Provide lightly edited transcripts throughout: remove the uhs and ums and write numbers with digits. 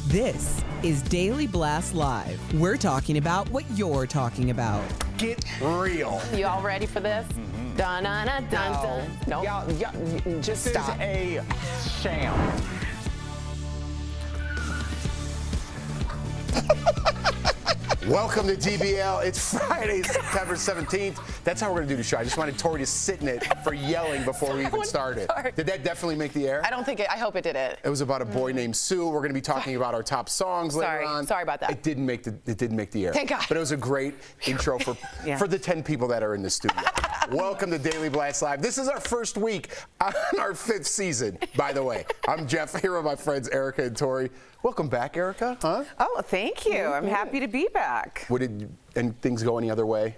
This is Daily Blast Live. We're talking about what you're talking about. Get real. You all ready for this? Dun dun dun dun. No. Y'all, just This stop. is a sham. Welcome to DBL. It's Friday, September 17th. That's how we're going to do the show. I just wanted Tori to sit in it for yelling before we even started. Did that definitely make the air? I don't think it. I hope it did it. It was about a boy named Sue. We're going to be talking about our top songs later on. Sorry about that. It didn't make the air. Thank God. But it was a great intro for the 10 people that are in the studio. Welcome to Daily Blast Live. This is our first week on our 5th season, by the way. I'm Jeff, here with my friends Erika and Tori. Welcome back, Erika. Huh? Oh, thank you. I'm happy to be back. And things go any other way?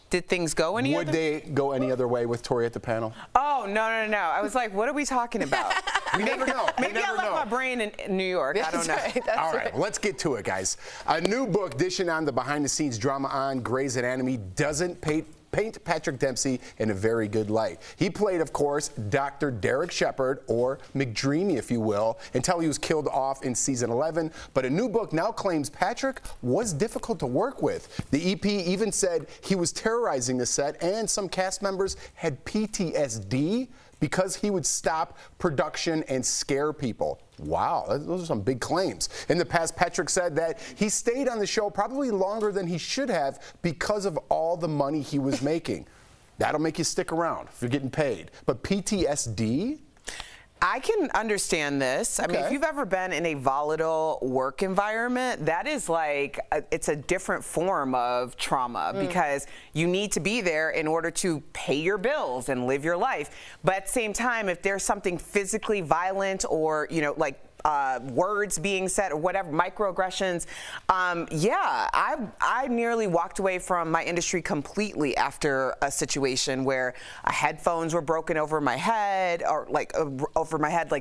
Did things go any other way? Would they go any other way with Tori at the panel? Oh, no. I was like, what are we talking about? We never know. Maybe I left my brain in New York. I don't know. All right, let's get to it, guys. A new book dishing on the behind-the-scenes drama on Grey's Anatomy doesn't paint Patrick Dempsey in a very good light. He played, of course, Dr. Derek Shepherd, or McDreamy, if you will, until he was killed off in season 11. But a new book now claims Patrick was difficult to work with. The EP even said he was terrorizing the set, and some cast members had PTSD because he would stop production and scare people. Wow, those are some big claims. In the past, Patrick said that he stayed on the show probably longer than he should have because of all the money he was making. That'll make you stick around if you're getting paid. But PTSD? I can understand this. I mean, if you've ever been in a volatile work environment, that is like, it's a different form of trauma because you need to be there in order to pay your bills and live your life. But at the same time, if there's something physically violent or, like words being said or whatever, microaggressions, I nearly walked away from my industry completely after a situation where headphones were broken over my head, or like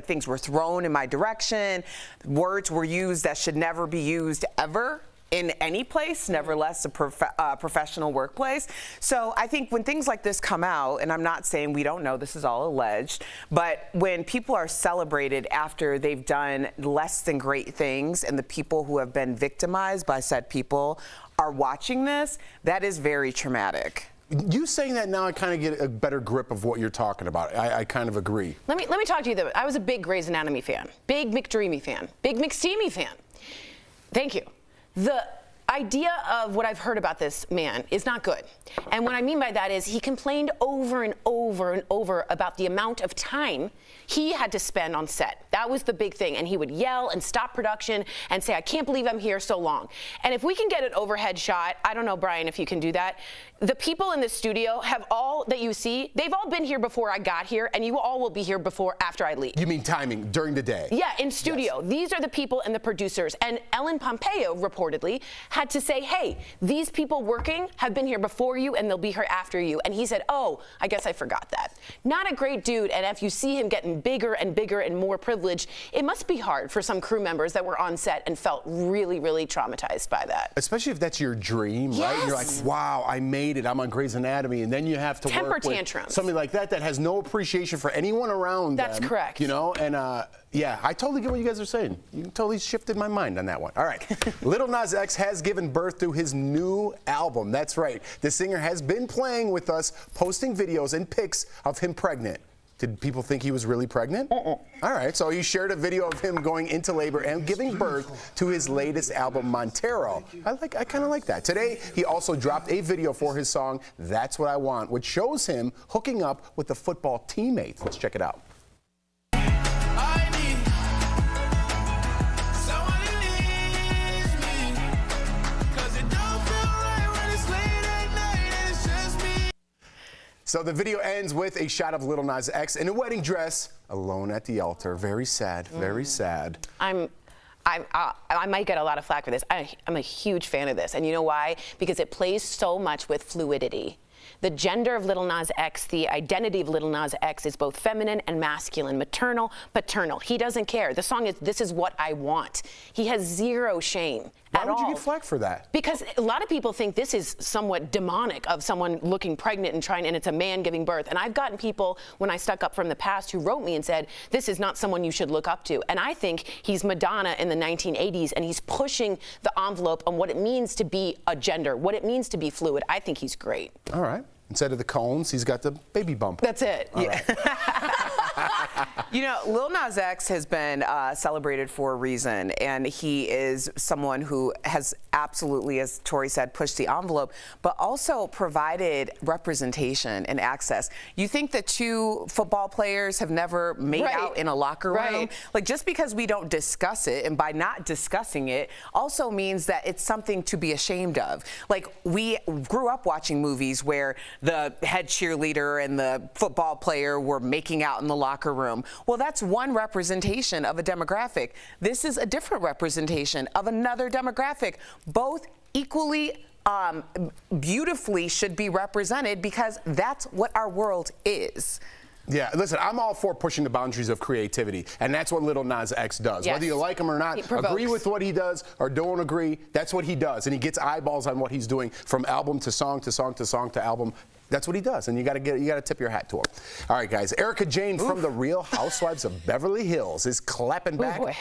things were thrown in my direction, words were used that should never be used ever in any place, nevertheless a professional workplace. So I think when things like this come out, and I'm not saying we don't know, this is all alleged, but when people are celebrated after they've done less than great things, and the people who have been victimized by said people are watching this, that is very traumatic. You saying that now, I kind of get a better grip of what you're talking about. I kind of agree. Let me talk to you though. I was a big Grey's Anatomy fan, big McDreamy fan, big McSteamy fan. Thank you. The idea of what I've heard about this man is not good. And what I mean by that is he complained over and over and over about the amount of time he had to spend on set. That was the big thing. And he would yell and stop production and say, I can't believe I'm here so long. And if we can get an overhead shot, I don't know, Brian, if you can do that. The people in the studio have all that you see, they've all been here before I got here, and you all will be here before after I leave. You mean timing during the day? Yeah, in studio. Yes. These are the people and the producers. And Ellen Pompeo reportedly had to say, hey, these people working have been here before you and they'll be here after you. And he said, oh, I guess I forgot that. Not a great dude. And if you see him getting bigger and bigger and more privileged, it must be hard for some crew members that were on set and felt really, really traumatized by that. Especially if that's your dream, right? You're like, wow, I made it. I'm on Grey's Anatomy. And then you have to work with something like that has no appreciation for anyone around them. That's correct. You know, and yeah, I totally get what you guys are saying. You totally shifted my mind on that one. All right. Lil Nas X has given birth to his new album. That's right. The singer has been playing with us, posting videos and pics of him pregnant. Did people think he was really pregnant? All right, so he shared a video of him going into labor and giving birth to his latest album, Montero. I kind of like that. Today, he also dropped a video for his song, That's What I Want, which shows him hooking up with a football teammate. Let's check it out. So the video ends with a shot of Lil Nas X in a wedding dress, alone at the altar. Very sad, very sad. I might get a lot of flack for this. I'm a huge fan of this. And you know why? Because it plays so much with fluidity. The gender of Lil Nas X, the identity of Lil Nas X is both feminine and masculine, maternal, paternal. He doesn't care. The song is, "This is what I want." He has zero shame Why at would all. you get flack for that? Because a lot of people think this is somewhat demonic of someone looking pregnant and it's a man giving birth. And I've gotten people, when I stuck up from the past, who wrote me and said, this is not someone you should look up to. And I think he's Madonna in the 1980s, and he's pushing the envelope on what it means to be a gender, what it means to be fluid. I think he's great. All right. Instead of the cones, he's got the baby bump. That's it. Yeah. You know, Lil Nas X has been celebrated for a reason, and he is someone who has absolutely, as Tori said, pushed the envelope, but also provided representation and access. You think that two football players have never made out in a locker room? Right. Like, just because we don't discuss it, and by not discussing it, also means that it's something to be ashamed of. Like, we grew up watching movies where the head cheerleader and the football player were making out in the locker room. Well, that's one representation of a demographic. This is a different representation of another demographic. Both equally beautifully should be represented, because that's what our world is. Yeah, listen, I'm all for pushing the boundaries of creativity, and that's what Lil Nas X does. Yes. Whether you like him or not, He provokes. agree with what he does or don't agree, that's what he does. And he gets eyeballs on what he's doing from album to song to song to song to album. That's what he does, and you got to tip your hat to him. All right, guys, Erika Jayne from The Real Housewives of Beverly Hills is clapping back boy.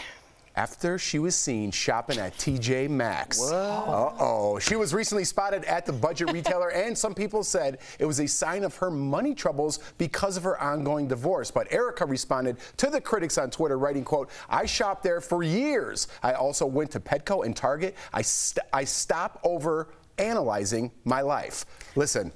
after she was seen shopping at TJ Maxx. Uh-oh. She was recently spotted at the budget retailer, and some people said it was a sign of her money troubles because of her ongoing divorce. But Erika responded to the critics on Twitter, writing, quote, "I shopped there for years. I also went to Petco and Target. I stop over analyzing my life." Listen,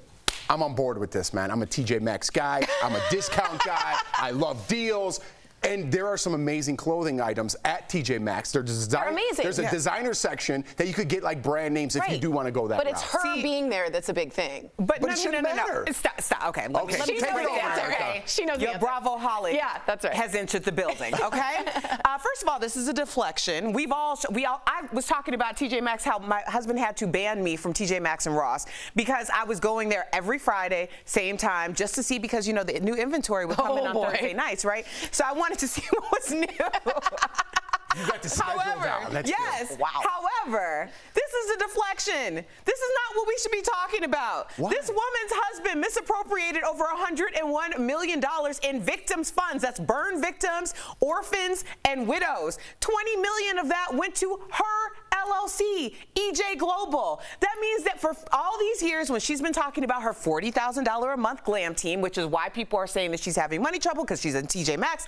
I'm on board with this, man. I'm a TJ Maxx guy. I'm a discount guy. I love deals. And there are some amazing clothing items at TJ Maxx. They're amazing. There's a designer section that you could get like brand names if you do want to go that But route. it's her being there that's a big thing. But it shouldn't matter. Stop. Okay. Let me She take knows it the answer. over. Okay. She knows the Your answer. Bravo holic. Yeah, that's right. Has entered the building. Okay. First of all, this is a deflection. I was talking about TJ Maxx, how my husband had to ban me from TJ Maxx and Ross because I was going there every Friday, same time, just to see, because you know the new inventory would come in on Thursday nights, right? So I wanted to see what was new. You got the schedule down. That's yes. good. Wow. However, this is a deflection. This is not what we should be talking about. Why? This woman's husband misappropriated over $101 million in victims' funds. That's burn victims, orphans, and widows. $20 million of that went to her LLC, EJ Global. That means that for all these years, when she's been talking about her $40,000 a month glam team, which is why people are saying that she's having money trouble because she's in TJ Maxx,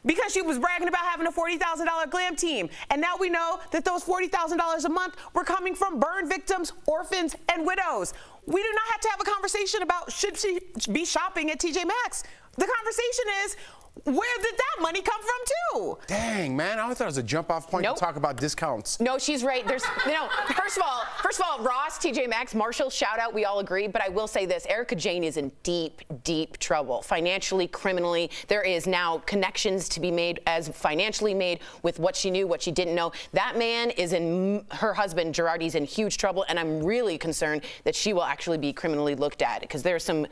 because she was bragging about having a $40,000 glam team. And now we know that those $40,000 a month were coming from burn victims, orphans, and widows. We do not have to have a conversation about should she be shopping at TJ Maxx. The conversation is, where did that money come from too? Dang, man, I thought it was a jump-off point Nope. to talk about discounts. No, she's right. There's, first of all, Ross, TJ Maxx, Marshall, shout out. We all agree. But I will say this: Erika Jayne is in deep, deep trouble, financially, criminally. There is now connections to be made, as financially made, with what she knew, what she didn't know. That man is in. Her husband Girardi's in huge trouble, and I'm really concerned that she will actually be criminally looked at, because there's some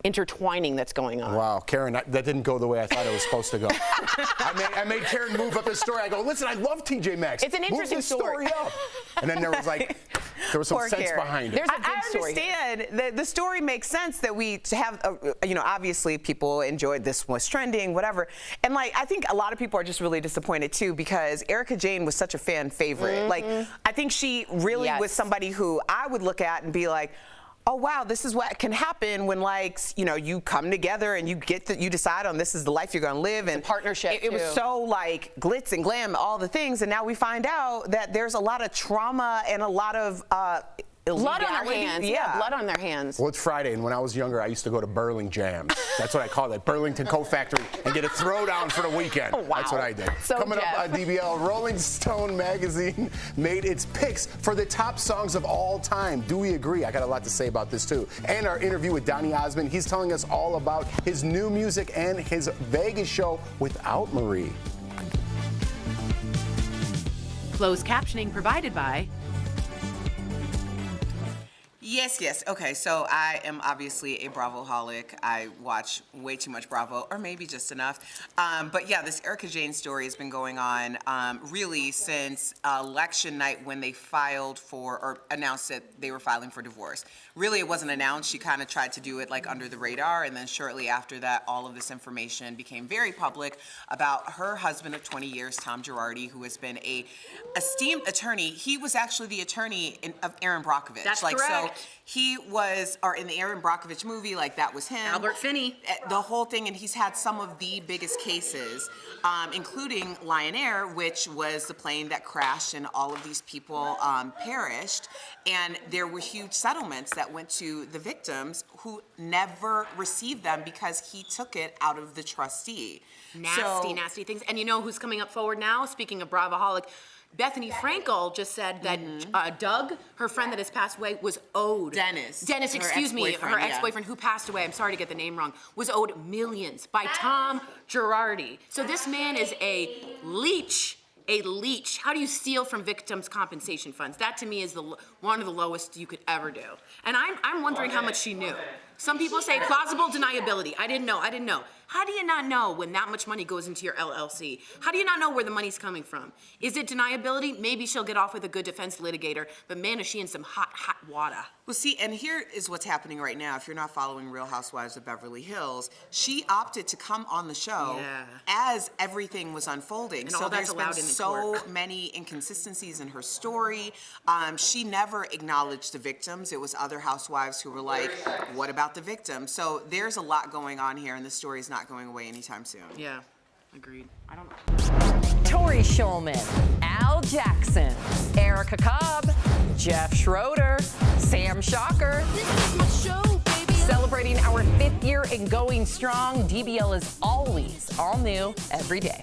intertwining that's going on. Wow, Karen, that didn't go the way I thought it was supposed to go. I made Karen move up the story. I go, listen, I love TJ Maxx. It's an interesting move this story up. And then there was some Poor sense Karen. behind it. There's a big I story here. understand that the story makes sense, that we have, obviously people enjoyed this, was trending, whatever. And I think a lot of people are just really disappointed too, because Erika Jayne was such a fan favorite. I think she really was somebody who I would look at and be like, oh wow, this is what can happen when you come together and you decide on this is the life you're gonna live. And a partnership, it was too. so glitz and glam, all the things, and now we find out that there's a lot of trauma and a lot of Blood on their illegality. hands. Yeah, blood on their hands. Well, it's Friday, and when I was younger, I used to go to Burling Jams. That's what I called it, Burlington Coat Factory, and get a throwdown for the weekend. Oh, wow. That's what I did. So, Coming Jeff. up on DBL, Rolling Stone magazine made its picks for the top songs of all time. Do we agree? I got a lot to say about this, too. And our interview with Donnie Osmond. He's telling us all about his new music and his Vegas show without Marie. Closed captioning provided by Yes. Okay, so I am obviously a Bravo-holic. I watch way too much Bravo, or maybe just enough. But yeah, this Erika Jayne story has been going on really since election night when they filed for, or announced that they were filing for divorce. Really, it wasn't announced. She kind of tried to do it like under the radar, and then shortly after that, all of this information became very public about her husband of 20 years, Tom Girardi, who has been a esteemed attorney. He was actually the attorney of Erin Brockovich. That's correct. correct. So he was, or in the Erin Brockovich movie, like that was him. Albert Finney. The whole thing, and he's had some of the biggest cases, including Lion Air, which was the plane that crashed and all of these people perished. And there were huge settlements that went to the victims who never received them because he took it out of the trustee. Nasty things. And you know who's coming up forward now? Speaking of Bravoholic, Bethany Frankel just said that Doug, her friend that has passed away, was owed. Dennis, excuse me, her ex-boyfriend who passed away, I'm sorry to get the name wrong, was owed millions by Tom Girardi. So this man is a leech. A leech. How do you steal from victims' compensation funds? That to me is one of the lowest you could ever do. And I'm wondering how much she knew. Some people say plausible deniability. I didn't know. How do you not know when that much money goes into your LLC? How do you not know where the money's coming from? Is it deniability? Maybe she'll get off with a good defense litigator, but man, is she in some hot water. Well, see, and here is what's happening right now. If you're not following Real Housewives of Beverly Hills, she opted to come on the show as everything was unfolding. And so all that's there's allowed been in the so court. many inconsistencies in her story. She never acknowledged the victims. It was other housewives who were like, what about the victims? So there's a lot going on here, and the story's not going away anytime soon. Yeah, agreed. I don't know. Tori Shulman, Al Jackson, Erica Cobb, Jeff Schroeder, Sam Shocker. This is my show, baby. Celebrating our 5th year and going strong, DBL is always all new every day.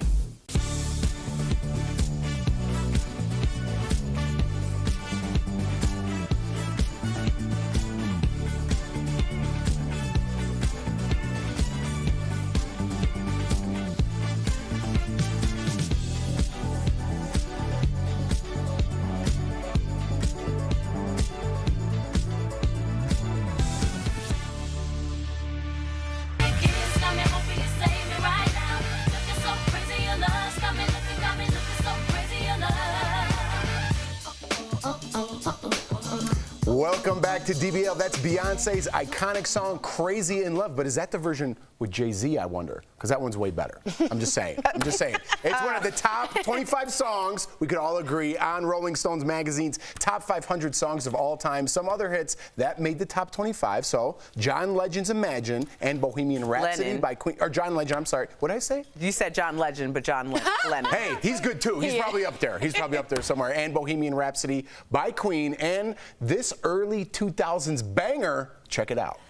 Welcome back to DBL. That's Beyonce's iconic song, Crazy in Love. But is that the version with Jay-Z, I wonder? Because that one's way better. I'm just saying. It's one of the top 25 songs, we could all agree, on Rolling Stones magazine's top 500 songs of all time. Some other hits that made the top 25. So, John Legend's Imagine and Bohemian Rhapsody by Queen. Or John Legend, I'm sorry. What did I say? You said John Legend, but John Lennon. Hey, he's good too. He's probably up there. He's probably up there somewhere. And Bohemian Rhapsody by Queen. And this early 2000s banger, check it out.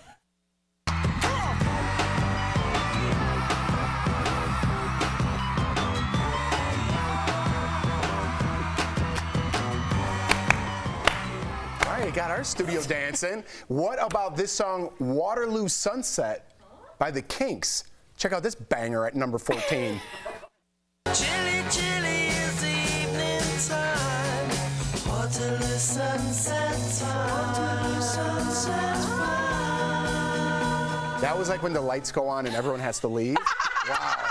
All right, got our studio dancing. What about this song, Waterloo Sunset by the Kinks? Check out this banger at number 14. Chilly, chilly is the evening time. Waterloo sunset time. Waterloo sunset time. That was like when the lights go on and everyone has to leave. Wow.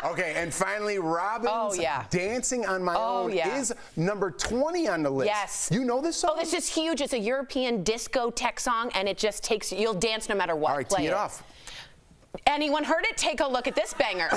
Okay, and finally, Robin's Dancing on My Own is number 20 on the list. Yes. You know this song? Oh, this is huge. It's a European disco-tech song, and it just takes, you'll dance no matter what. All right, tee it off. Anyone heard it? Take a look at this banger.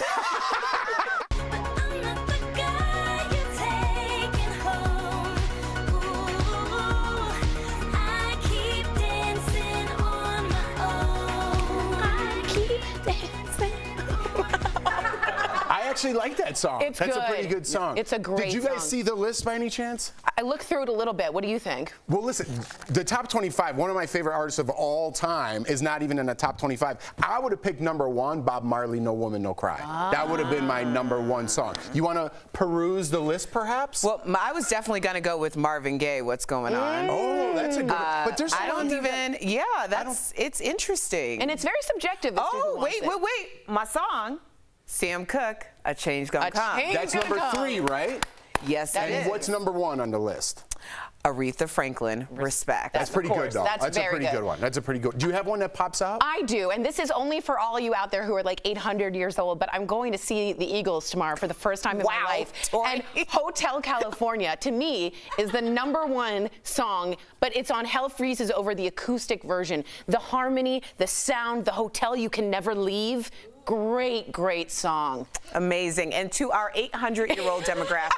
I actually like that song. It's That's good. a pretty good song. It's a great Did you guys song. see the list by any chance? I looked through it a little bit. What do you think? Well, listen, the top 25, one of my favorite artists of all time, is not even in the top 25. I would have picked number 1, Bob Marley, No Woman, No Cry. That would have been my number 1 song. You want to peruse the list, perhaps? Well, I was definitely going to go with Marvin Gaye, What's Going On. Oh, that's a good one. But there's I don't even, it's interesting. And it's very subjective. Oh, wait. My song, Sam Cooke, A Change Gonna Come. That's number 3, right? Yes, it is. And what's number 1 on the list? Aretha Franklin, Respect. That's pretty good, though. That's a very pretty good one. That's a pretty good. Do you have one that pops out? I do, and this is only for all you out there who are like 800 years old, but I'm going to see the Eagles tomorrow for the first time in my life. And Hotel California, to me, is the #1 song, but it's on Hell Freezes over the acoustic version. The harmony, the sound, the hotel you can never leave. Great, great song. Amazing. And to our 800-year-old demographic,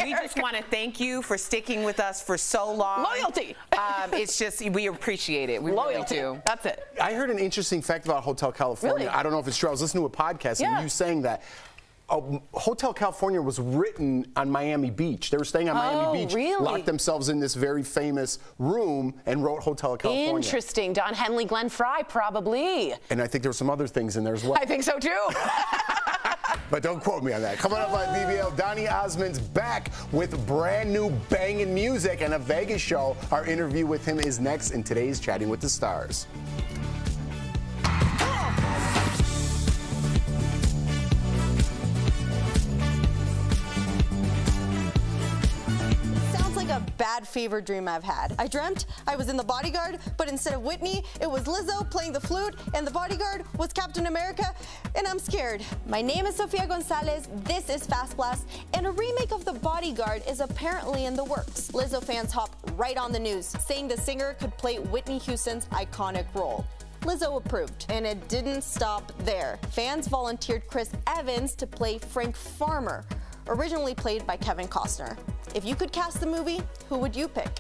we just want to thank you for sticking with us for so long. Loyalty. It's just, we appreciate it. We Loyalty. really do. That's it. I heard an interesting fact about Hotel California. Really? I don't know if it's true. I was listening to a podcast and you saying that Hotel California was written on Miami Beach. They were staying on Miami Beach, really? locked themselves in this very famous room and wrote Hotel California. Interesting. Don Henley, Glenn Fry, probably. And I think there were some other things in there as well. I think so too. But don't quote me on that. Coming up on DBL, Donnie Osmond's back with brand new banging music and a Vegas show. Our interview with him is next in today's Chatting with the Stars. A bad fever dream I've had. I dreamt I was in The Bodyguard, but instead of Whitney, it was Lizzo playing the flute, and The Bodyguard was Captain America, and I'm scared. My name is Sofia Gonzalez, this is Fast Blast, and a remake of The Bodyguard is apparently in the works. Lizzo fans hop right on the news, saying the singer could play Whitney Houston's iconic role. Lizzo approved, and it didn't stop there. Fans volunteered Chris Evans to play Frank Farmer, originally played by Kevin Costner. If you could cast the movie, who would you pick?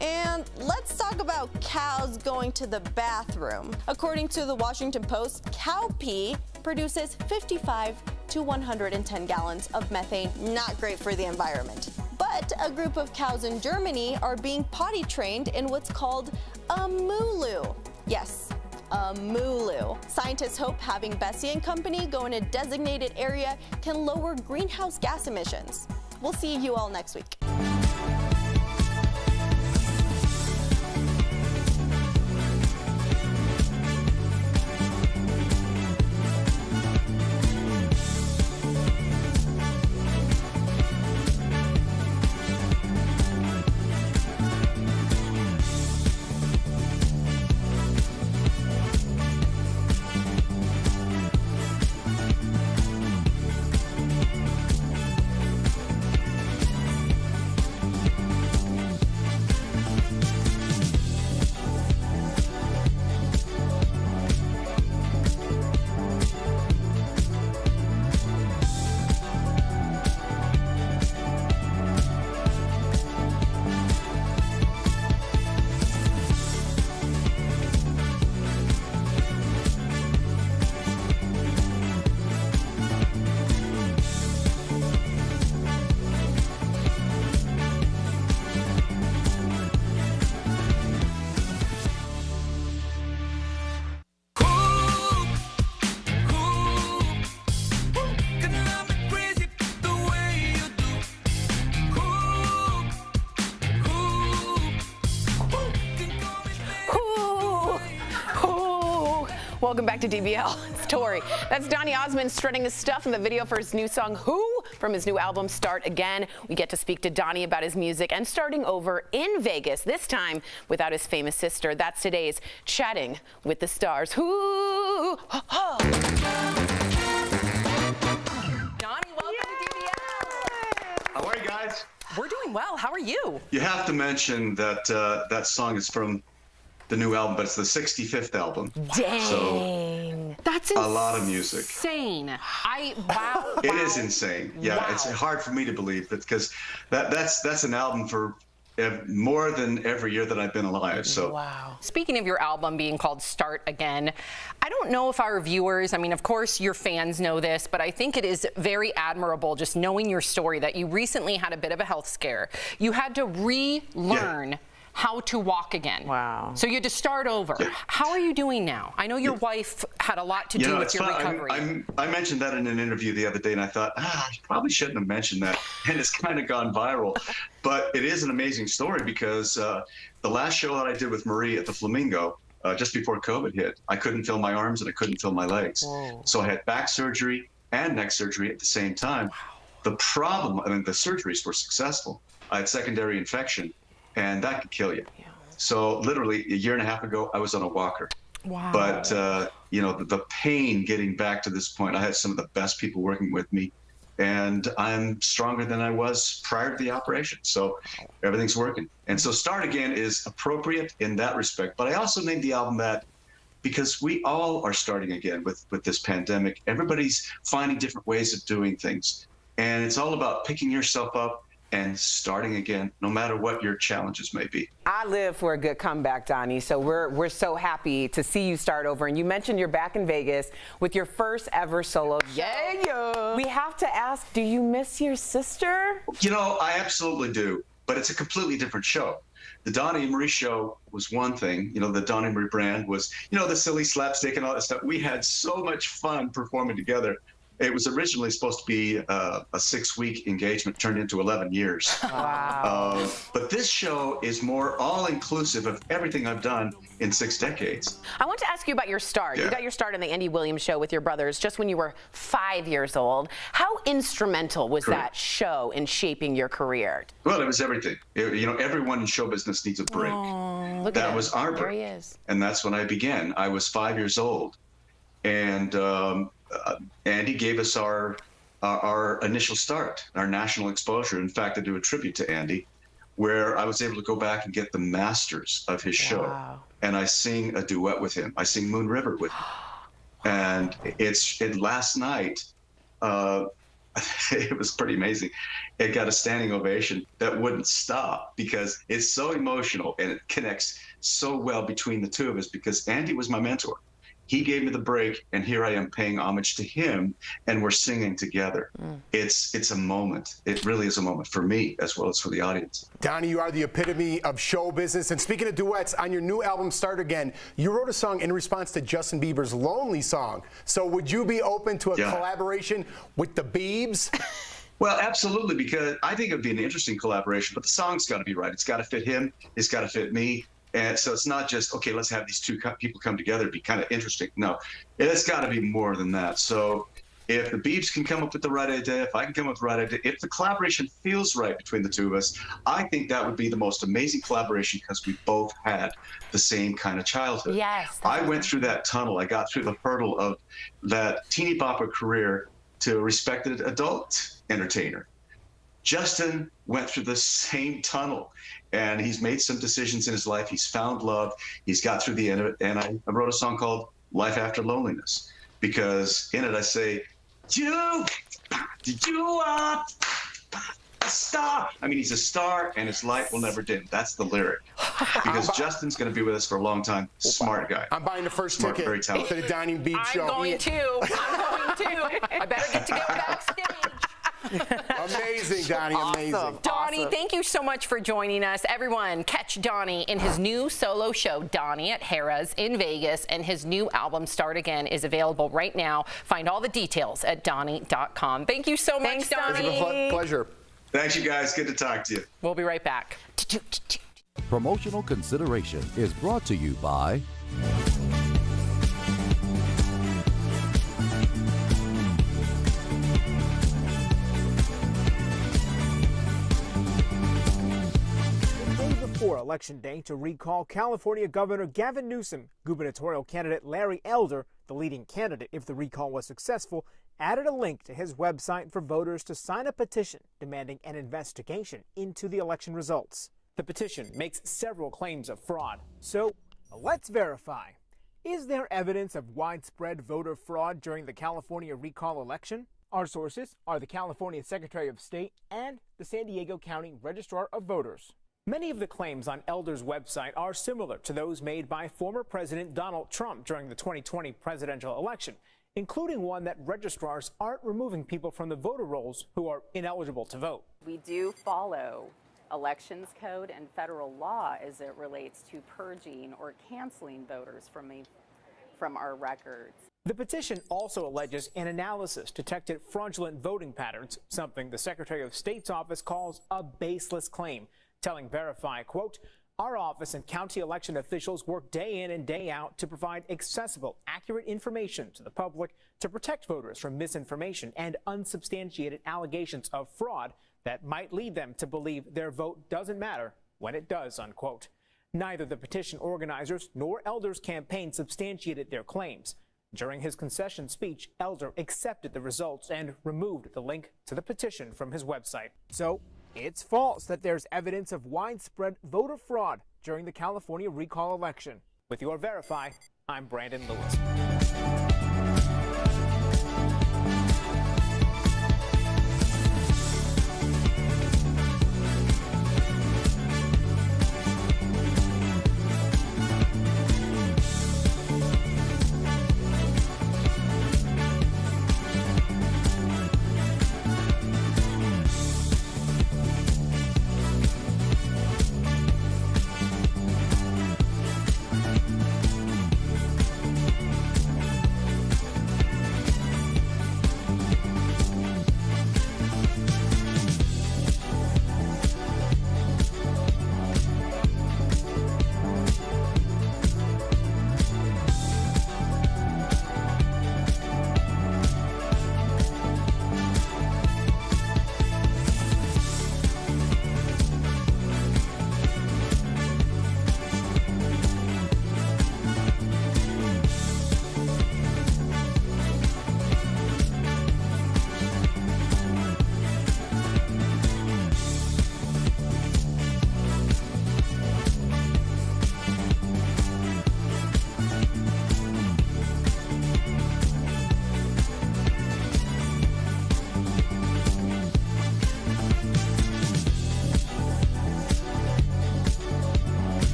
And let's talk about cows going to the bathroom. According to the Washington Post, cow pee produces 55 to 110 gallons of methane. Not great for the environment. But a group of cows in Germany are being potty trained in what's called a mooloo. Yes, a mooloo. Scientists hope having Bessie and company go in a designated area can lower greenhouse gas emissions. We'll see you all next week. Welcome back to DBL. It's Tori. That's Donnie Osmond strutting his stuff in the video for his new song, Who? From his new album, Start Again. We get to speak to Donnie about his music and starting over in Vegas, this time without his famous sister. That's today's Chatting with the Stars. Who? Donnie, welcome to DBL. How are you guys? We're doing well. How are you? You have to mention that that song is from the new album, but it's the 65th album. Dang. So That's a lot of music. Insane. Wow. It is insane. Yeah, Wow. It's hard for me to believe that because that's an album for more than every year that I've been alive. So Wow. Speaking of your album being called Start Again, I don't know if our viewers, I mean, of course your fans know this, but I think it is very admirable just knowing your story that you recently had a bit of a health scare. You had to relearn how to walk again. Wow. So you had to start over. Yeah. How are you doing now? I know your wife had a lot to do with it's your fun. recovery. I mentioned that in an interview the other day, and I thought, I probably shouldn't have mentioned that, and it's kind of gone viral. But it is an amazing story because the last show that I did with Marie at the Flamingo, just before COVID hit, I couldn't feel my arms and I couldn't feel my legs. Whoa. So I had back surgery and neck surgery at the same time. Wow. The problem, I mean, the surgeries were successful. I had secondary infection, and that could kill you. Yeah. So literally a year and a half ago, I was on a walker. Wow. But the pain getting back to this point, I had some of the best people working with me, and I'm stronger than I was prior to the operation. So everything's working. And so Start Again is appropriate in that respect. But I also named the album that because we all are starting again with this pandemic. Everybody's finding different ways of doing things. And it's all about picking yourself up and starting again, no matter what your challenges may be. I live for a good comeback, Donnie, so we're so happy to see you start over. And you mentioned you're back in Vegas with your first ever solo show. Yeah. We have to ask, do you miss your sister? I absolutely do, but it's a completely different show. The Donnie and Marie show was one thing. The Donnie and Marie brand was, the silly slapstick and all that stuff. We had so much fun performing together. It was originally supposed to be a 6-week engagement, turned into 11 years. Wow. But this show is more all-inclusive of everything I've done in 6 decades. I want to ask you about your start. Yeah. You got your start on the Andy Williams show with your brothers just when you were 5 years old. How instrumental was that show in shaping your career? Well, it was everything. Everyone in show business needs a break. Oh, look that at was our break. There he is. And that's when I began. I was 5 years old. And Andy gave us our initial start, our national exposure. In fact, I do a tribute to Andy, where I was able to go back and get the masters of his show. And I sing a duet with him. I sing Moon River with him. And last night, it was pretty amazing. It got a standing ovation that wouldn't stop because it's so emotional and it connects so well between the two of us because Andy was my mentor. He gave me the break, and here I am paying homage to him, and we're singing together. It's a moment. It really is a moment for me as well as for the audience. Donnie, you are the epitome of show business. And speaking of duets, on your new album, Start Again, you wrote a song in response to Justin Bieber's Lonely song. So would you be open to a collaboration with the Biebs? Well, absolutely, because I think it would be an interesting collaboration, but the song's got to be right. It's got to fit him. It's got to fit me. And so it's not just, okay, let's have these two people come together. It'd be kind of interesting. No, it's got to be more than that. So if the Biebs can come up with the right idea, if I can come up with the right idea, if the collaboration feels right between the two of us, I think that would be the most amazing collaboration because we both had the same kind of childhood. Yes. I went through that tunnel. I got through the hurdle of that teeny bopper career to a respected adult entertainer. Justin went through the same tunnel, and he's made some decisions in his life. He's found love. He's got through the end of it. And I wrote a song called Life After Loneliness, because in it I say, you are a star. I mean, he's a star, and his light will never dim. That's the lyric. Because Justin's going to be with us for a long time. Smart guy. I'm buying the first ticket very talented. to the Donnie Biebs show. I'm going to. I better get to go backstage. Amazing, Donnie, amazing. Donnie, thank you so much for joining us. Everyone, catch Donnie in his new solo show, Donnie at Harrah's in Vegas, and his new album, Start Again, is available right now. Find all the details at Donnie.com. Thank you so much, Donnie. It's been a pleasure. Thanks, you guys. Good to talk to you. We'll be right back. Promotional consideration is brought to you by before Election Day to recall California Governor Gavin Newsom, gubernatorial candidate Larry Elder, the leading candidate if the recall was successful, added a link to his website for voters to sign a petition demanding an investigation into the election results. The petition makes several claims of fraud. So let's verify. Is there evidence of widespread voter fraud during the California recall election? Our sources are the California Secretary of State and the San Diego County Registrar of Voters. Many of the claims on Elder's website are similar to those made by former President Donald Trump during the 2020 presidential election, including one that registrars aren't removing people from the voter rolls who are ineligible to vote. We do follow elections code and federal law as it relates to purging or canceling voters from our records. The petition also alleges an analysis detected fraudulent voting patterns, something the Secretary of State's office calls a baseless claim, telling Verify, quote, "Our office and county election officials work day in and day out to provide accessible, accurate information to the public to protect voters from misinformation and unsubstantiated allegations of fraud that might lead them to believe their vote doesn't matter when it does, unquote. Neither the petition organizers nor Elder's campaign substantiated their claims. During his concession speech, Elder accepted the results and removed the link to the petition from his website. So it's false that there's evidence of widespread voter fraud during the California recall election. With your Verify, I'm Brandon Lewis.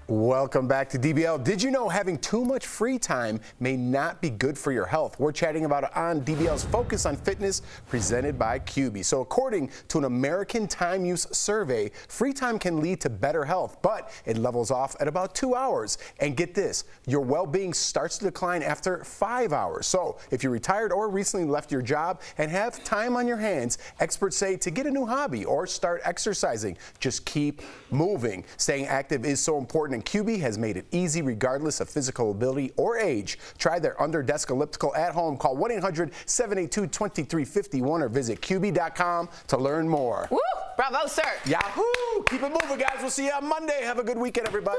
Welcome back to DBL. Did you know having too much free time may not be good for your health? We're chatting about it on DBL's Focus on Fitness, presented by QB. So according to an American Time Use survey, free time can lead to better health, but it levels off at about 2 hours. And get this, your well-being starts to decline after 5 hours. So if you're retired or recently left your job and have time on your hands, experts say to get a new hobby or start exercising, just keep moving. Staying active is so important, and QB has made it easy regardless of physical ability or age. Try their under-desk elliptical at home. Call 1-800-782-2351 or visit QB.com to learn more. Woo! Bravo, sir. Yahoo! Keep it moving, guys. We'll see you on Monday. Have a good weekend, everybody.